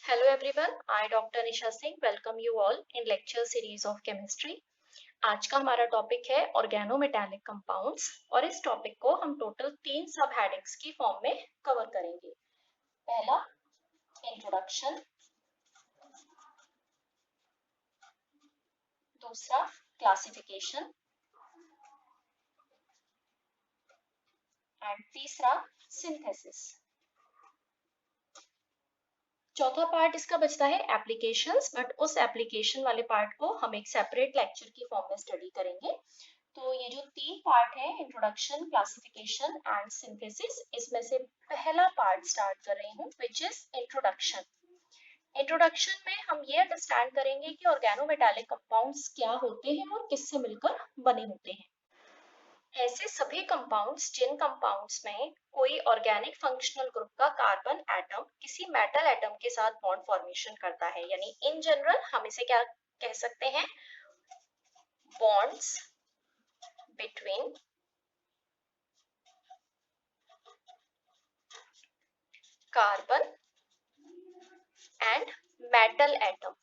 Hello everyone, I Dr. Nisha Singh welcome you all in lecture series of chemistry। आज का हमारा topic है organometallic compounds और इस टॉपिक को हम टोटल 3 सब हेडिंग्स की फॉर्म में कवर करेंगे। पहला इंट्रोडक्शन, दूसरा क्लासिफिकेशन एंड तीसरा सिंथेसिस। चौथा पार्ट इसका बचता है एप्लीकेशंस, बट उस एप्लीकेशन वाले पार्ट को हम एक सेपरेट लेक्चर की फॉर्म में स्टडी करेंगे। तो ये जो 3 पार्ट है, इंट्रोडक्शन, क्लासिफिकेशन एंड सिंथेसिस, इसमें से पहला पार्ट स्टार्ट कर रही हूँ विच इज इंट्रोडक्शन। इंट्रोडक्शन में हम ये अंडरस्टैंड करेंगे कि ऑर्गेनोमेटालिक कंपाउंड्स क्या होते हैं और किससे मिलकर बने होते हैं। ऐसे सभी कंपाउंड्स जिन कंपाउंड्स में कोई ऑर्गेनिक फंक्शनल ग्रुप का कार्बन एटम किसी मेटल एटम के साथ बॉन्ड फॉर्मेशन करता है, यानी इन जनरल हम इसे क्या कह सकते हैं, bonds between carbon and metal atom.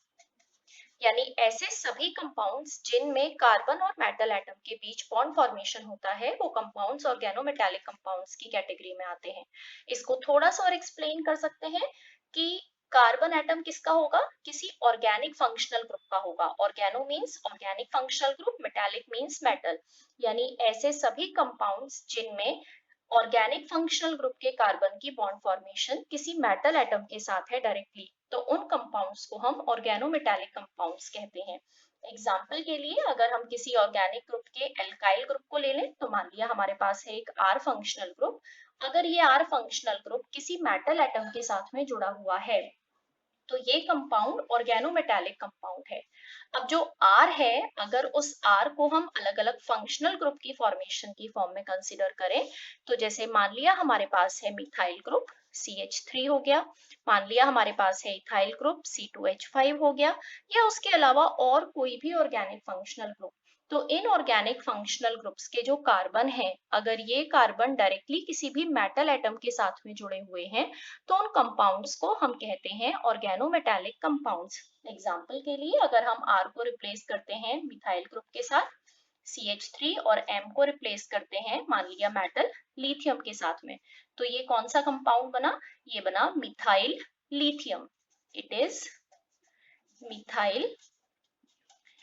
यानी ऐसे सभी कंपाउंड्स जिनमें कार्बन और मेटल एटम के बीच बॉन्ड फॉर्मेशन होता है वो कंपाउंड्स ऑर्गेनोमेटालिक कंपाउंड्स की कैटेगरी में आते हैं। इसको थोड़ा सा और एक्सप्लेन कर सकते हैं कि कार्बन एटम किसका होगा, किसी ऑर्गेनिक फंक्शनल ग्रुप का होगा। Organo means organic functional group, metallic means metal. यानी ऐसे सभी कंपाउंड्स जिनमें ऑर्गेनिक फंक्शनल ग्रुप के कार्बन की बॉन्ड फॉर्मेशन किसी मेटल एटम के साथ है डायरेक्टली, तो उन कंपाउंड्स को हम ऑर्गेनोमेटालिक कंपाउंड्स कहते हैं। एग्जाम्पल के लिए अगर हम किसी ऑर्गेनिक ग्रुप के एल्काइल ग्रुप को ले लें, तो मान लिया हमारे पास है एक आर फंक्शनल ग्रुप। अगर ये आर फंक्शनल ग्रुप किसी मेटल एटम के साथ में जुड़ा हुआ है तो ये कंपाउंड ऑर्गेनोमेटालिक कंपाउंड है। अब जो R है, अगर उस R को हम अलग अलग फंक्शनल ग्रुप की फॉर्मेशन की फॉर्म में कंसीडर करें, तो जैसे मान लिया हमारे पास है मिथाइल ग्रुप CH3 हो गया, मान लिया हमारे पास है इथाइल ग्रुप C2H5 हो गया, या उसके अलावा और कोई भी ऑर्गेनिक फंक्शनल ग्रुप। तो इन ऑर्गेनिक फंक्शनल ग्रुप्स के जो कार्बन है, अगर ये कार्बन डायरेक्टली किसी भी मेटल एटम के साथ में जुड़े हुए हैं तो उन कंपाउंड्स को हम कहते हैं ऑर्गेनोमेटालिक कंपाउंड्स। एग्जाम्पल के लिए अगर हम R को रिप्लेस करते हैं मिथाइल ग्रुप के साथ CH3 और M को रिप्लेस करते हैं मान लिया मेटल लिथियम के साथ में, तो ये कौन सा कंपाउंड बना, ये बना methyl lithium. It is methyl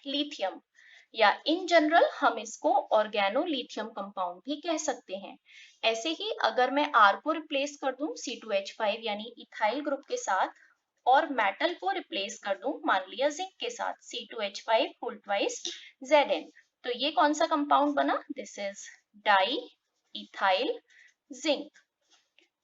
lithium, या इन जनरल हम इसको ऑर्गेनोलिथियम कंपाउंड भी कह सकते हैं। ऐसे ही अगर मैं R को रिप्लेस कर दूं C2H5 यानी इथाइल ग्रुप के साथ और मेटल को रिप्लेस कर दूं मान लिया जिंक के साथ C2H5 होल ट्वाइस Zn, तो ये कौन सा कंपाउंड बना, this is di ethyl zinc.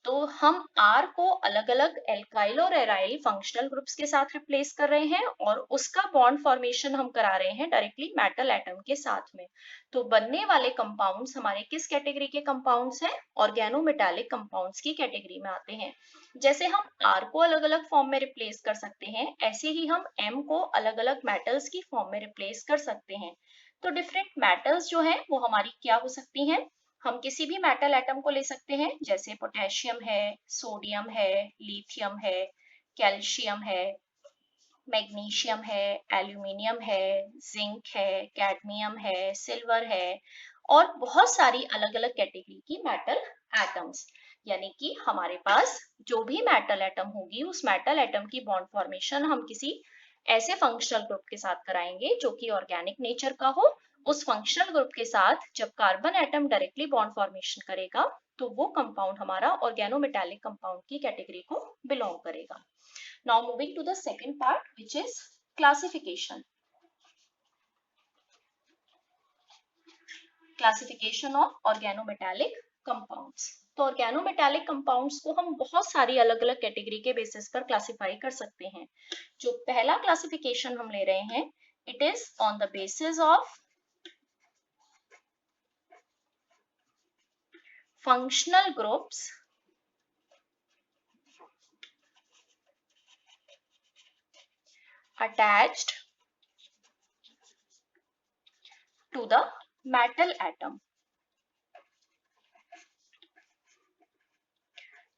तो हम R को अलग अलग एल्काइल और एराइल फंक्शनल ग्रुप्स के साथ रिप्लेस कर रहे हैं और उसका बॉन्ड फॉर्मेशन हम करा रहे हैं डायरेक्टली मेटल एटम के साथ में। तो बनने वाले कंपाउंड्स हमारे किस कैटेगरी के कंपाउंड्स हैं, ऑर्गेनोमेटालिक कंपाउंड्स की कैटेगरी में आते हैं। जैसे हम R को अलग अलग फॉर्म में रिप्लेस कर सकते हैं, ऐसे ही हम M को अलग अलग मेटल्स की फॉर्म में रिप्लेस कर सकते हैं। तो डिफरेंट मेटल्स जो है वो हमारी क्या हो सकती हैं, हम किसी भी मेटल एटम को ले सकते हैं, जैसे पोटेशियम है, सोडियम है, लिथियम है, कैल्शियम है, मैग्नीशियम है, एल्यूमिनियम है, जिंक है, कैडमियम है, सिल्वर है, और बहुत सारी अलग अलग कैटेगरी की मेटल एटम्स। यानी कि हमारे पास जो भी मेटल एटम होगी उस मेटल एटम की बॉन्ड फॉर्मेशन हम किसी ऐसे फंक्शनल ग्रुप के साथ कराएंगे जो कि ऑर्गेनिक नेचर का हो। उस फंक्शनल ग्रुप के साथ जब carbon atom directly bond formation करेगा तो वो कंपाउंड हमारा ऑर्गेनोमेटालिक कंपाउंड की कैटेगरी को बिलोंग करेगा। Now moving to the second part which is classification. Classification of organometallic compounds. तो ऑर्गेनोमेटालिक कंपाउंड्स को हम बहुत सारी अलग अलग कैटेगरी के बेसिस पर क्लासिफाई कर सकते हैं। जो पहला क्लासिफिकेशन हम ले रहे हैं, it is on the basis of functional groups attached to the metal atom।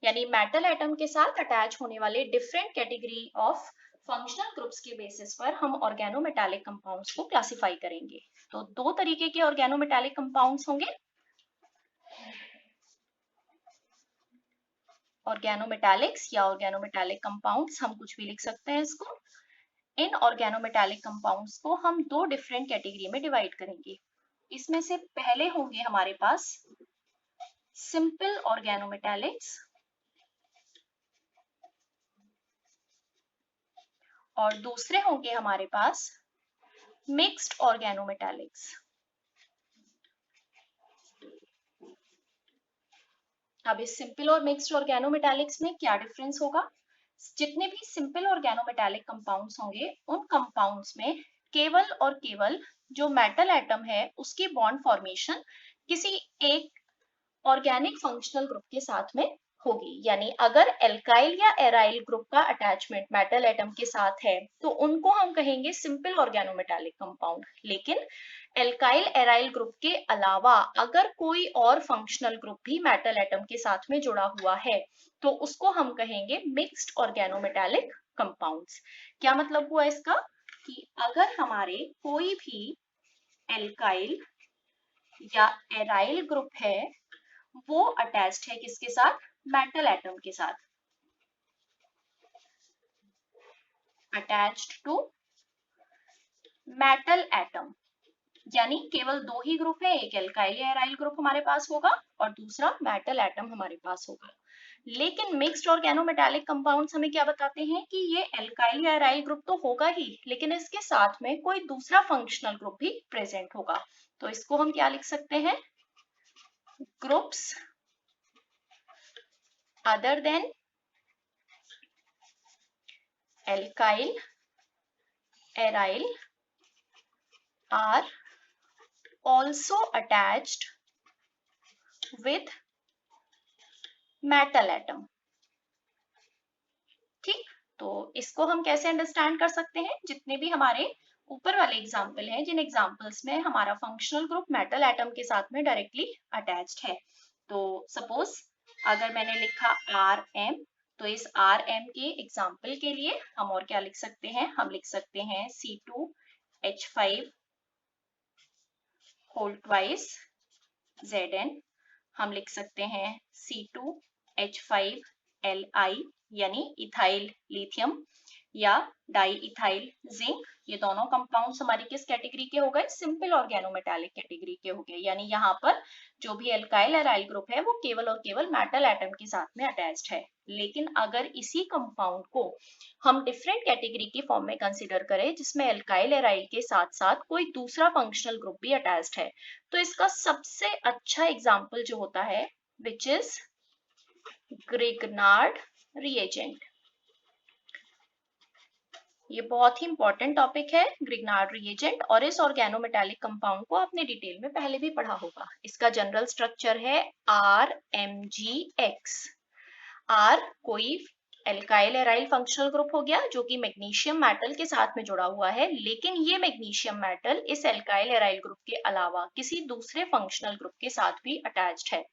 यानी मेटल एटम के साथ अटैच होने वाले different category of functional groups के बेसिस पर हम ऑर्गेनोमेटालिक कंपाउंड्स को क्लासिफाई करेंगे। तो दो तरीके के ऑर्गेनोमेटालिक कंपाउंड्स होंगे, ऑर्गेनोमेटालिक्स या ऑर्गेनोमेटालिक कंपाउंड्स, हम कुछ भी लिख सकते हैं इसको। इन ऑर्गेनोमेटालिक कंपाउंड्स को हम दो डिफरेंट कैटेगरी में डिवाइड करेंगे। इसमें से पहले होंगे हमारे पास सिंपल ऑर्गेनोमेटालिक्स और दूसरे होंगे हमारे पास मिक्स्ड ऑर्गेनोमेटालिक्स। अब इस सिंपल और मिक्स्ड ऑर्गेनोमेटालिक्स में क्या डिफरेंस होगा? जितने भी सिंपल ऑर्गेनोमेटालिक कंपाउंड्स होंगे उन कंपाउंड्स में केवल और केवल जो मेटल एटम है उसकी बॉन्ड फॉर्मेशन किसी एक ऑर्गेनिक फंक्शनल ग्रुप के साथ में होगी। यानी अगर एल्काइल या एराइल ग्रुप का अटैचमेंट मेटल एटम के साथ है तो उनको हम कहेंगे सिंपल ऑर्गेनोमेटालिक कंपाउंड। लेकिन एल्काइल एराइल ग्रुप के अलावा अगर कोई और फंक्शनल ग्रुप भी मेटल एटम के साथ में जुड़ा हुआ है तो उसको हम कहेंगे मिक्स्ड ऑर्गेनोमेटालिक कंपाउंड्स। क्या मतलब हुआ इसका कि अगर हमारे कोई भी एल्काइल या एराइल ग्रुप है वो अटैच्ड है किसके साथ? मेटल एटम के साथ, अटैच्ड टू मेटल एटम। यानी केवल दो ही ग्रुप है, एक एल्काइल या एराइल ग्रुप हमारे पास होगा और दूसरा मेटल एटम हमारे पास होगा। लेकिन मिक्स्ड ऑर्गेनोमेटालिक कंपाउंड्स हमें क्या बताते हैं कि ये एल्काइल या एराइल ग्रुप तो होगा ही, लेकिन इसके साथ में कोई दूसरा फंक्शनल ग्रुप भी प्रेजेंट होगा। तो इसको हम क्या लिख सकते हैं? Groups other than alkyl aryl are also attached with metal atom। ठीक, तो इसको हम कैसे अंडरस्टैंड कर सकते हैं? जितने भी हमारे ऊपर वाले एग्जाम्पल हैं, जिन एग्जाम्पल्स में हमारा फंक्शनल ग्रुप मेटल एटम के साथ में डायरेक्टली अटैच्ड है, तो सपोज अगर मैंने लिखा Rm, तो इस Rm के एग्जाम्पल के लिए हम और क्या लिख सकते हैं? हम लिख सकते हैं C2H5 होल ट्वाइस Zn, हम लिख सकते हैं C2H5Li यानी इथाइल लिथियम या डाई इथाइल जिंक। ये दोनों कंपाउंड्स हमारी किस कैटेगरी के हो गए? सिंपल ऑर्गेनोमेटालिक कैटेगरी के हो गए। यानी यहाँ पर जो भी एल्काइल एराइल ग्रुप है वो केवल और केवल मेटल एटम के साथ में अटैच्ड है। लेकिन अगर इसी कंपाउंड को हम डिफरेंट कैटेगरी की फॉर्म में कंसिडर करें जिसमें एल्काइल एराइल के साथ साथ कोई दूसरा फंक्शनल ग्रुप भी अटैच्ड है, तो इसका सबसे अच्छा एग्जाम्पल जो होता है विच इज ग्रिग्नार्ड रिएजेंट। ये बहुत ही इंपॉर्टेंट टॉपिक है ग्रिग्नार्ड रिएजेंट, और इस ऑर्गेनोमेटालिक कंपाउंड को आपने डिटेल में पहले भी पढ़ा होगा। इसका जनरल स्ट्रक्चर है RMgX। R कोई एल्काइल एराइल फंक्शनल ग्रुप हो गया जो कि मैग्नीशियम मेटल के साथ में जुड़ा हुआ है, लेकिन ये मैग्नीशियम मेटल इस एल्काइल एराइल ग्रुप के अलावा किसी दूसरे फंक्शनल ग्रुप के साथ भी अटैच्ड है।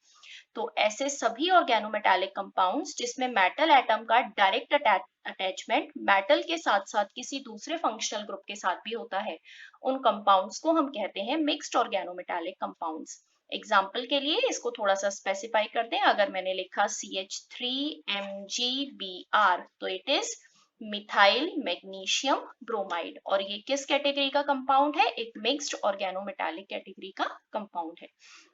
तो ऐसे सभी ऑर्गेनोमेटालिक कंपाउंड्स जिसमें मेटल एटम का डायरेक्ट अटैचमेंट मेटल के साथ साथ किसी दूसरे फंक्शनल ग्रुप के साथ भी होता है, उन कंपाउंड्स को हम कहते हैं मिक्स्ड ऑर्गेनोमेटालिक कंपाउंड्स। एग्जाम्पल के लिए इसको थोड़ा सा स्पेसिफाई कर दें। अगर मैंने लिखा CH3MgBr तो it is methyl magnesium bromide, और ये किस कैटेगरी का कंपाउंड है? एक मिक्स्ड ऑर्गेनोमेटालिक कैटेगरी का कंपाउंड है।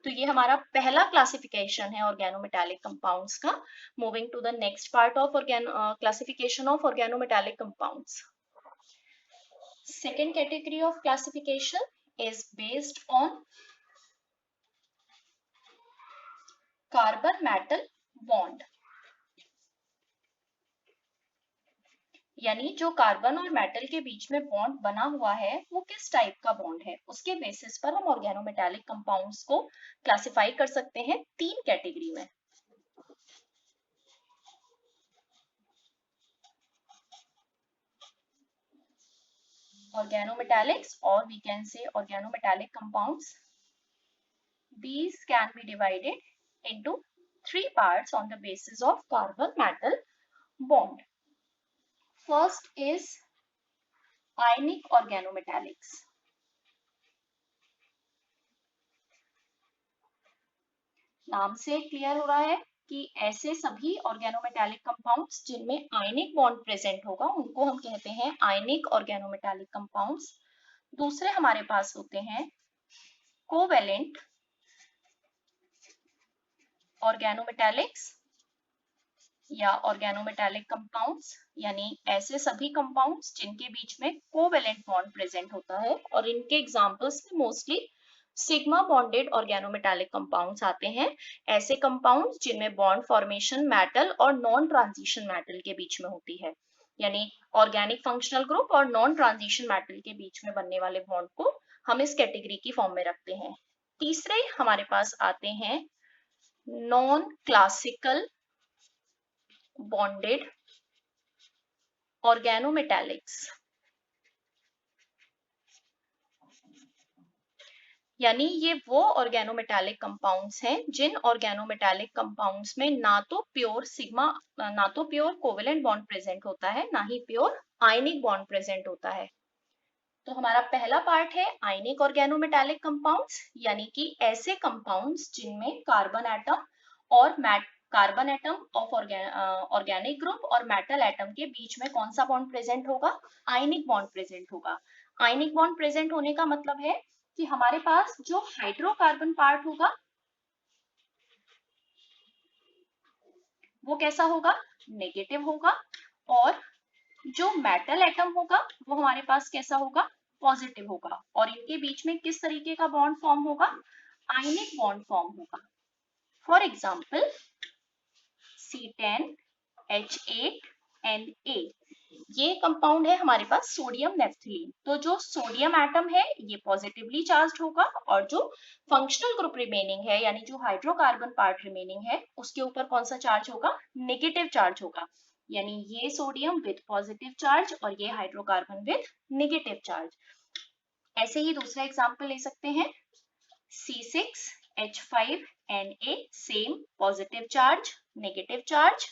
तो ये हमारा पहला क्लासिफिकेशन है ऑर्गेनोमेटालिक कंपाउंड्स का। Moving to the next part of classification of organometallic compounds. Second category of classification is based on carbon metal bond. यानी जो कार्बन और मेटल के बीच में बॉन्ड बना हुआ है वो किस टाइप का बॉन्ड है, उसके बेसिस पर हम ऑर्गेनोमेटालिक कंपाउंड्स को क्लासिफाई कर सकते हैं तीन कैटेगरी में। organometallics, or we can say organometallic compounds, these can be divided into three parts on the basis of carbon metal bond. First is ionic organometallics. नाम से क्लियर हो रहा है कि ऐसे सभी ऑर्गेनोमेटालिक कंपाउंड्स जिनमें आयनिक बॉन्ड प्रेजेंट होगा उनको हम कहते हैं आयनिक ऑर्गेनोमेटालिक कंपाउंड्स। दूसरे हमारे पास होते हैं कोवेलेंट ऑर्गेनोमेटालिक्स या ऑर्गेनोमेटालिक कंपाउंड्स, यानी ऐसे सभी कंपाउंड्स जिनके बीच में कोवेलेंट बॉन्ड प्रेजेंट होता है, और इनके एग्जांपल्स में mostly sigma bonded organometallic compounds आते हैं। ऐसे कंपाउंड्स जिनमें बॉन्ड फॉर्मेशन मेटल और नॉन ट्रांजिशन मेटल के बीच में होती है, यानी ऑर्गेनिक फंक्शनल ग्रुप और नॉन ट्रांजिशन मेटल के बीच में बनने वाले बॉन्ड को हम इस कैटेगरी की फॉर्म में रखते हैं। तीसरे हमारे पास आते हैं नॉन क्लासिकल बॉन्डेड ऑर्गेनोमेटालिक्स, यानी ये वो ऑर्गेनोमेटालिक कंपाउंड्स हैं जिन ऑर्गेनोमेटालिक कंपाउंड्स में ना तो प्योर कोवेलेंट बॉन्ड प्रेजेंट होता है, ना ही प्योर आयनिक बॉन्ड प्रेजेंट होता है। तो हमारा पहला पार्ट है आयनिक ऑर्गेनोमेटालिक कंपाउंड्स, यानी कि ऐसे कंपाउंड्स जिनमें कार्बन एटम और carbon atom of organic group और मेटल एटम के बीच में कौन सा बॉन्ड प्रेजेंट होगा? आयनिक बॉन्ड प्रेजेंट होगा। आयनिक बॉन्ड प्रेजेंट होने का मतलब है कि हमारे पास जो हाइड्रोकार्बन पार्ट होगा वो कैसा होगा? नेगेटिव होगा, और जो मेटल एटम होगा वो हमारे पास कैसा होगा? पॉजिटिव होगा। और इनके बीच में किस तरीके का बॉन्ड फॉर्म होगा? आयनिक बॉन्ड फॉर्म होगा। फॉर एग्जाम्पल C10H8Na, ये कंपाउंड है हमारे पास सोडियम नेफ्थलीन। तो जो सोडियम एटम है ये पॉजिटिवली चार्ज होगा, और जो फंक्शनल ग्रुप रिमेनिंग है यानी जो हाइड्रोकार्बन पार्ट रिमेनिंग है उसके ऊपर कौन सा चार्ज होगा? नेगेटिव चार्ज होगा, यानी ये सोडियम विद पॉजिटिव चार्ज और ये हाइड्रोकार्बन विद नेगेटिव चार्ज। ऐसे ही दूसरा एग्जांपल ले सकते हैं C6H5Na, same positive charge negative charge.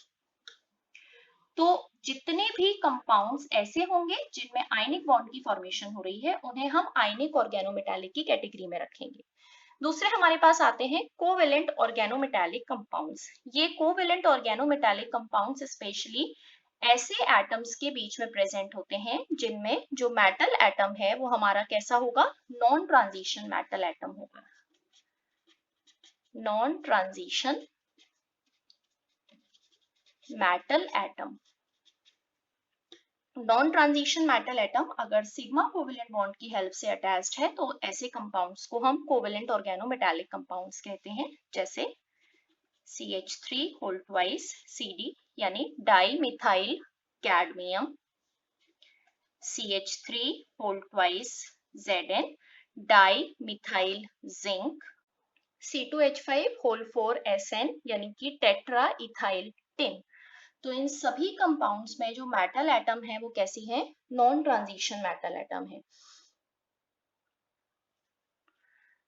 तो जितने भी कंपाउंड्स ऐसे होंगे जिनमें आयनिक बॉन्ड की फॉर्मेशन हो रही है उन्हें हम आयनिक ऑर्गेनोमेटालिक की कैटेगरी में रखेंगे। दूसरे हमारे पास आते हैं कोवेलेंट ऑर्गेनोमेटालिक कंपाउंड्स। ये कोवेलेंट ऑर्गेनोमेटालिक कंपाउंड्स स्पेशली ऐसे एटम्स के बीच में प्रेजेंट होते हैं जिनमें जो मेटल एटम है वो हमारा कैसा होगा? नॉन ट्रांजिशन मेटल एटम होगा। Non transition metal atom, non transition metal atom अगर सिग्मा कोवेलेंट बॉन्ड की हेल्प से अटैच्ड है तो ऐसे कंपाउंड्स को हम कोवेलेंट ऑर्गेनोमेटालिक कंपाउंड्स कहते हैं, जैसे CH3 होल ट्वाइस CD यानी di methyl cadmium, CH3 whole twice Zn di methyl zinc, C2H5 whole 4 SN यानी कि टेट्रा इथाइल टिन। तो इन सभी कंपाउंड्स में जो मेटल एटम है वो कैसी है? नॉन ट्रांजिशन मेटल एटम है।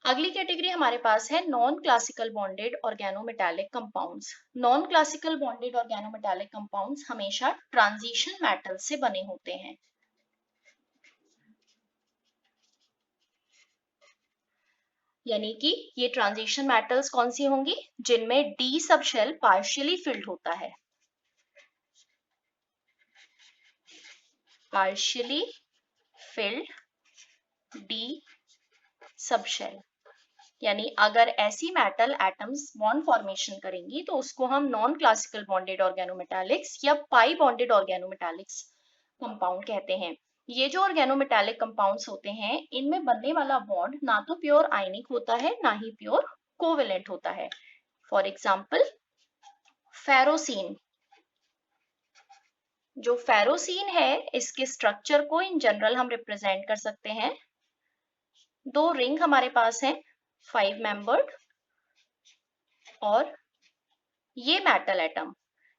अगली कैटेगरी हमारे पास है non classical bonded organometallic compounds. Non classical bonded organometallic compounds हमेशा ट्रांजिशन मेटल से बने होते हैं, यानी कि ये ट्रांजिशन मेटल्स कौन सी होंगी? जिनमें D sub shell partially filled होता है, partially filled D sub shell. यानी अगर ऐसी मेटल एटम्स बॉन्ड फॉर्मेशन करेंगी तो उसको हम नॉन क्लासिकल बॉन्डेड ऑर्गेनोमेटालिक्स या पाई बॉन्डेड ऑर्गेनोमेटालिक्स कंपाउंड कहते हैं। ये जो ऑर्गेनोमेटालिक कंपाउंड्स होते हैं इनमें बनने वाला बॉन्ड ना तो प्योर आयनिक होता है ना ही प्योर कोवेलेंट होता है। फॉर एग्जाम्पल फेरोसीन, जो फेरोसीन है इसके स्ट्रक्चर को इन जनरल हम रिप्रेजेंट कर सकते हैं। दो रिंग हमारे पास हैं 5 मेंबर्ड, और ये मेटल एटम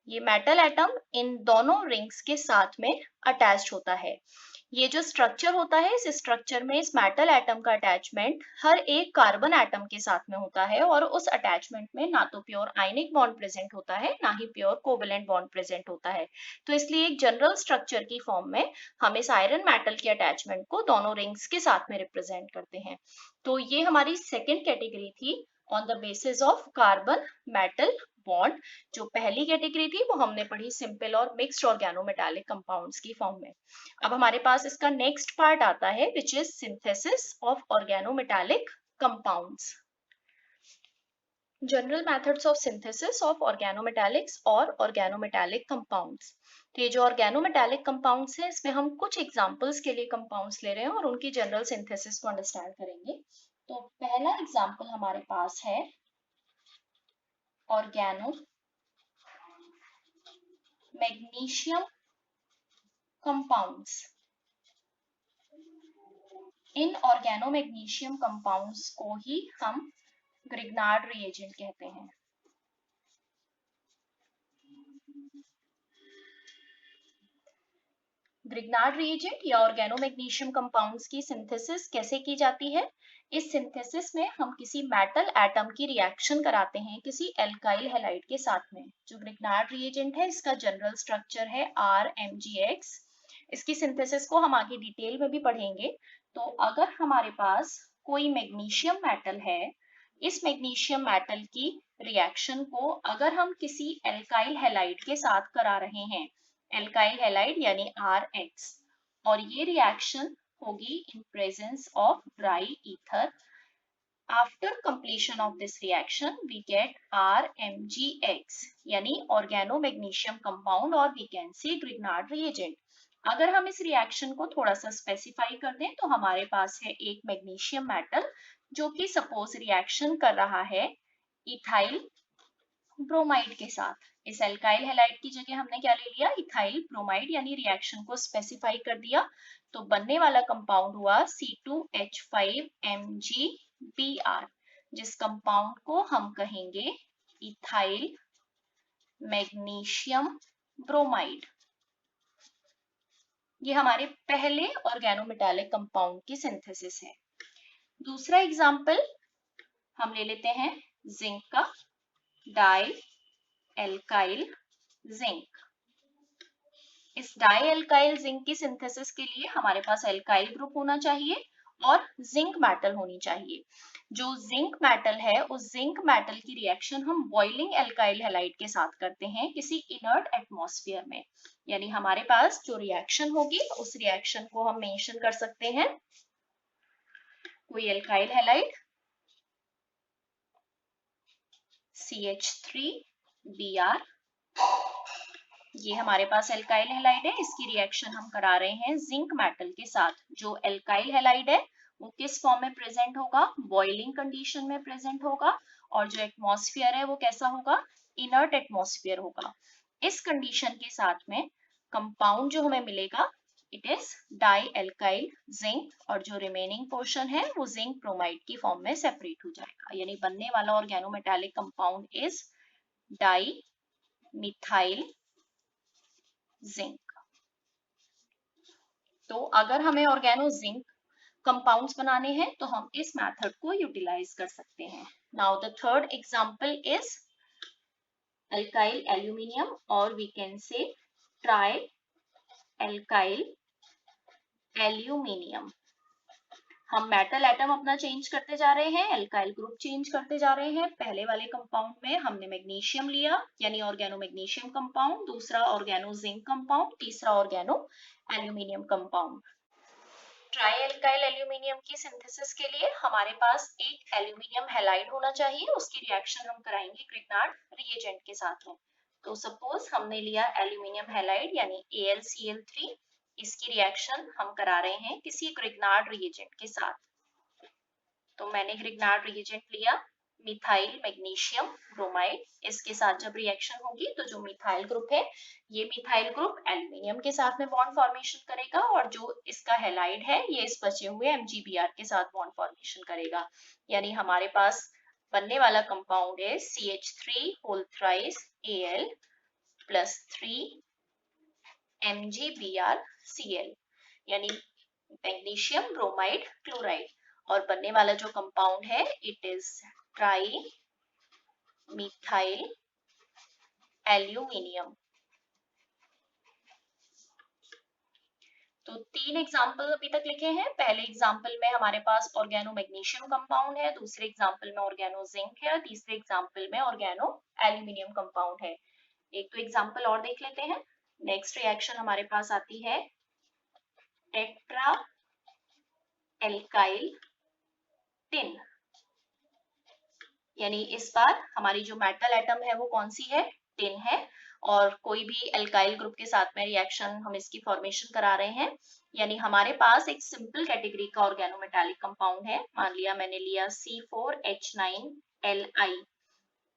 ये मेटल एटम इन दोनों रिंग्स के साथ में अटैच्ड होता है। ये जो स्ट्रक्चर होता है, इस स्ट्रक्चर में इस मेटल एटम का अटैचमेंट हर एक कार्बन एटम के साथ में होता है और उस अटैचमेंट में ना तो प्योर आयनिक बॉन्ड प्रेजेंट होता है, ना ही प्योर कोवेलेंट बॉन्ड प्रेजेंट होता है। तो इसलिए एक जनरल स्ट्रक्चर की फॉर्म में हम इस आयरन मेटल के अटैचमेंट को दोनों रिंग्स के साथ में रिप्रेजेंट करते हैं। तो ये हमारी सेकेंड कैटेगरी थी on the basis of carbon metal bond. जो पहली कैटेगरी थी वो हमने पढ़ी सिंपल और मिक्स्ड ऑर्गेनोमेटालिक कंपाउंड्स की फॉर्म में। अब हमारे पास इसका नेक्स्ट पार्ट आता है which is synthesis of organometallic compounds. General methods of synthesis of organometallics और ऑर्गेनोमेटालिक कंपाउंड्स। तो ये जो ऑर्गेनोमेटालिक कंपाउंड्स हैं, इसमें हम कुछ एग्जांपल्स के लिए कंपाउंड्स ले रहे हैं और उनकी जनरल सिंथेसिस को अंडरस्टैंड करेंगे। तो पहला एग्जांपल हमारे पास है ऑर्गेनो मैग्नीशियम कंपाउंड्स। इन ऑर्गेनो मैग्नीशियम कंपाउंड्स को ही हम ग्रिग्नार्ड रिएजेंट कहते हैं। ग्रिग्नार्ड रिएजेंट या ऑर्गेनो मैग्नीशियम कंपाउंड्स की सिंथेसिस कैसे की जाती है? इस सिंथेसिस में हम किसी मेटल एटम की रिएक्शन कराते हैं किसी एल्काइल हैलाइड के साथ में। जो ग्रिग्नार्ड रिएजेंट है, इसका जनरल स्ट्रक्चर है RMgX। इसकी सिंथेसिस को हम आगे डिटेल में भी पढ़ेंगे। तो अगर हमारे पास कोई मैग्नीशियम मेटल है, इस मैग्नीशियम मेटल की रिएक्शन को अगर हम किसी एल्काइल हैलाइड के साथ करा रहे हैं, एल्काइल हैलाइड यानी RX, और ये रिएक्शन होगी in presence of dry ether. After completion of this reaction we get RMgX यानी ऑर्गेनो मैग्नीशियम कंपाउंड और we can say Grignard reagent. अगर हम इस रिएक्शन को थोड़ा सा स्पेसिफाई कर दें तो हमारे पास है एक मैग्नीशियम मेटल जो कि सपोज रिएक्शन कर रहा है इथाइल ब्रोमाइड के साथ। इस एल्काइल हैलाइड की जगह हमने क्या ले लिया, इथाइल ब्रोमाइड, यानी रिएक्शन को स्पेसिफाई कर दिया। तो बनने वाला कंपाउंड हुआ C2H5MgBr, जिस कंपाउंड को हम कहेंगे इथाइल मैग्नीशियम ब्रोमाइड। ये हमारे पहले ऑर्गेनोमेटालिक कंपाउंड की सिंथेसिस है। दूसरा एग्जांपल हम ले लेते हैं जिंक का, डाई एल्काइल जिंक। इस डाई एल्काइल जिंक की सिंथेसिस के लिए हमारे पास एल्काइल ग्रुप होना चाहिए और जिंक मेटल होनी चाहिए। जो जिंक मेटल है, उस जिंक मेटल की रिएक्शन हम बॉइलिंग एल्काइल हैलाइड के साथ करते हैं किसी इनर्ट एटमॉस्फेयर में। यानी हमारे पास जो रिएक्शन होगी उस रिएक्शन को हम मेंशन कर सकते हैं कोई एल्काइल हैलाइड CH3Br। ये हमारे पास एल्काइल हैलाइड है, इसकी रिएक्शन हम करा रहे हैं जिंक मेटल के साथ। जो एल्काइल हैलाइड है वो किस फॉर्म में प्रेजेंट होगा, बॉइलिंग कंडीशन में प्रेजेंट होगा, और जो एटमॉस्फेयर है वो कैसा होगा, इनर्ट एटमॉस्फेयर होगा। इस कंडीशन के साथ में कंपाउंड जो हमें मिलेगा it is di alkyl zinc, और जो रिमेनिंग पोर्शन है वो जिंक ब्रोमाइड की फॉर्म में सेपरेट हो जाएगा। यानी बनने वाला organometallic compound is di methyl zinc. तो अगर हमें ऑर्गेनो जिंक कंपाउंड्स बनाने हैं तो हम इस मेथड को यूटिलाइज कर सकते हैं। Now the third example is alkyl aluminium, और we can say tri alkyl aluminium। हम मेटल एटम अपना चेंज करते जा रहे हैं, एल्काइल ग्रुप चेंज करते जा रहे हैं। पहले वाले कंपाउंड में हमने मैग्नीशियम लिया यानी ऑर्गेनो मैग्नीशियम कंपाउंड, दूसरा ऑर्गेनो जिंक कंपाउंड, तीसरा organo aluminium compound. Tri alkyl aluminium की सिंथेसिस के लिए हमारे पास एक एल्यूमिनियम हैलाइड होना चाहिए, उसकी रिएक्शन हम कराएंगे ग्रिग्नार्ड रिएजेंट के साथ में। तो सपोज हमने लिया एल्यूमिनियम हैलाइड यानी AlCl3, इसकी रिएक्शन हम करा रहे हैं किसी ग्रिग्नार्ड रिएजेंट के साथ। तो मैंने ग्रिग्नार्ड रिएजेंट लिया मिथाइल मैग्नीशियम ब्रोमाइड, इसके साथ जब रिएक्शन होगी तो जो मिथाइल ग्रुप है, ये मिथाइल ग्रुप एल्यूमिनियम के साथ में बॉन्ड फॉर्मेशन करेगा, और जो इसका हैलाइड है ये इस बचे हुए MgBr के साथ बॉन्ड फॉर्मेशन करेगा। यानी हमारे पास बनने वाला कंपाउंड है CH3 whole thrice Al plus 3 MgBrCl, यानी मैग्नीशियम ब्रोमाइड क्लोराइड, और बनने वाला जो कंपाउंड है it is tri methyl aluminium. तो 3 एग्जाम्पल अभी तक लिखे हैं। पहले एग्जाम्पल में हमारे पास ऑर्गेनो मैग्नीशियम कंपाउंड है, दूसरे एग्जाम्पल में ऑर्गेनो जिंक है, तीसरे एग्जाम्पल में ऑर्गेनो एल्यूमिनियम कंपाउंड है। एक तो एग्जाम्पल और देख लेते हैं। नेक्स्ट रिएक्शन हमारे पास आती है टेट्रा एल्काइल टिन, यानी इस बार हमारी जो मेटल एटम है वो कौन सी है, टिन है, और कोई भी एल्काइल ग्रुप के साथ में रिएक्शन हम इसकी फॉर्मेशन करा रहे हैं। यानी हमारे पास एक सिंपल कैटेगरी का ऑर्गेनोमेटालिक कंपाउंड है, मान लिया मैंने लिया C4H9Li,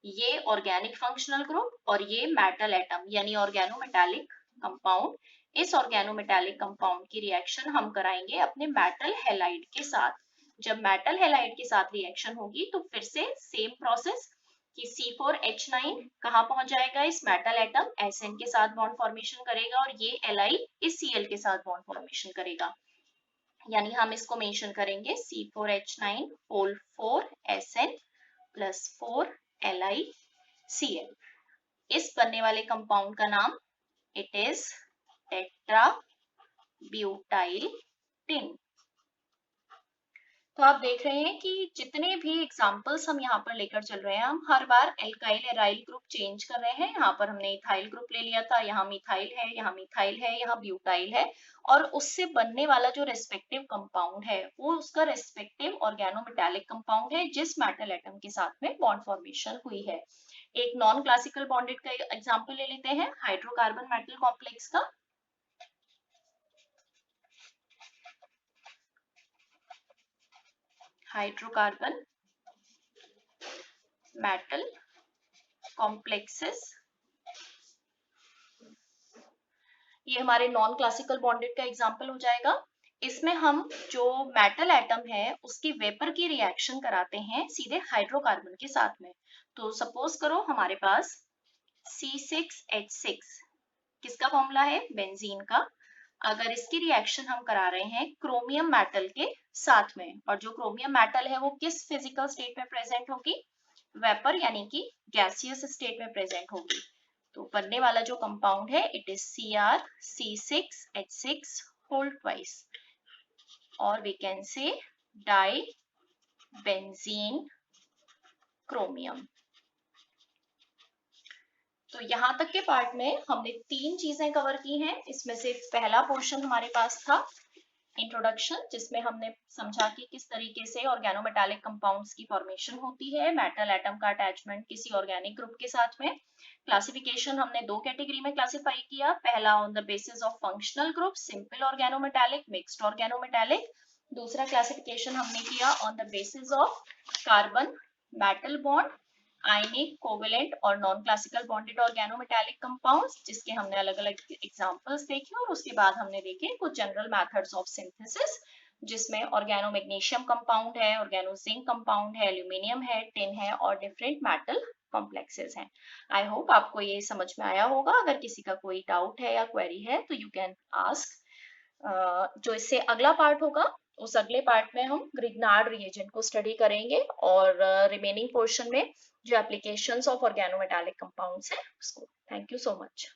ये ऑर्गेनिक फंक्शनल ग्रुप और ये मेटल एटम यानी ऑर्गेनोमेटालिक कंपाउंड। इस ऑर्गेनोमेटालिक कंपाउंड की रिएक्शन हम कराएंगे अपने मेटल हैलाइड के साथ। जब मेटल हैलाइड के साथ रिएक्शन होगी तो फिर से सेम प्रोसेस कि C4H9 कहाँ पहुंच जाएगा, इस मेटल एटम Sn के साथ बॉन्ड फॉर्मेशन करेगा और ये Li इस Cl के साथ बॉन्ड फॉर्मेशन करेगा। यानी हम इसको मेंशन करेंगे C4H9 whole 4 Sn plus 4 LiCl। इस बनने वाले कंपाउंड का नाम it is tetra butyl tin. तो आप देख रहे हैं कि जितने भी एग्जाम्पल्स हम यहाँ पर लेकर चल रहे हैं, हम हर बार एल्काइल एराइल ग्रुप चेंज कर रहे हैं। यहाँ पर हमने इथाइल ग्रुप ले लिया था, यहाँ मिथाइल है, यहाँ मिथाइल है, यहाँ ब्यूटाइल है, और उससे बनने वाला जो रेस्पेक्टिव कंपाउंड है वो उसका रेस्पेक्टिव ऑर्गेनोमेटालिक कंपाउंड है जिस मेटल एटम के साथ में बॉन्ड फॉर्मेशन हुई है। एक नॉन क्लासिकल बॉन्डेड का एग्जाम्पल ले लेते हैं, हाइड्रोकार्बन मेटल कॉम्प्लेक्स का। हाइड्रोकार्बन मेटल कॉम्प्लेक्सेस, ये हमारे नॉन क्लासिकल बॉन्डेड का एग्जांपल हो जाएगा। इसमें हम जो मेटल एटम है उसकी वेपर की रिएक्शन कराते हैं सीधे हाइड्रोकार्बन के साथ में। तो सपोज करो हमारे पास C6H6 किसका फॉर्मूला है, बेंजीन का। अगर इसकी रिएक्शन हम करा रहे हैं क्रोमियम मेटल के साथ में, और जो क्रोमियम मेटल है वो किस फिजिकल स्टेट में प्रेजेंट होगी, वेपर यानी कि गैसियस स्टेट में प्रेजेंट होगी। तो बनने वाला जो कंपाउंड है it is CrC6H6 whole twice, और we can say dibenzene chromium. तो यहाँ तक के पार्ट में हमने 3 चीजें कवर की हैं। इसमें से पहला पोर्शन हमारे पास था इंट्रोडक्शन, जिसमें हमने समझा कि किस तरीके से ऑर्गेनोमेटालिक कंपाउंड्स की फॉर्मेशन होती है, मेटल एटम का अटैचमेंट किसी ऑर्गेनिक ग्रुप के साथ में। क्लासिफिकेशन हमने 2 कैटेगरी में क्लासिफाई किया, पहला on the basis of functional group, simple organometallic, mixed organometallic. दूसरा क्लासिफिकेशन हमने किया on the basis of carbon metal bond, ionic, covalent और non classical bonded organometallic compounds, जिसके हमने अलग अलग एग्जांपल्स देखे, और उसके बाद हमने देखे कुछ जनरल मेथड्स ऑफ सिंथेसिस, जिसमें ऑर्गेनो मैग्नीशियम कंपाउंड है, ऑर्गेनो जिंक कंपाउंड है, एल्यूमिनियम है, टिन है और डिफरेंट मेटल कॉम्प्लेक्सेस हैं। आई होप आपको ये समझ में आया होगा। अगर किसी का कोई डाउट है या क्वेरी है तो यू कैन आस्क। जो इससे अगला पार्ट होगा उस अगले पार्ट में हम ग्रिग्नार्ड रिएजेंट को स्टडी करेंगे, और रिमेनिंग पोर्शन में जो एप्लीकेशंस ऑफ ऑर्गेनोमेटालिक कंपाउंड्स है उसको। Thank you so much.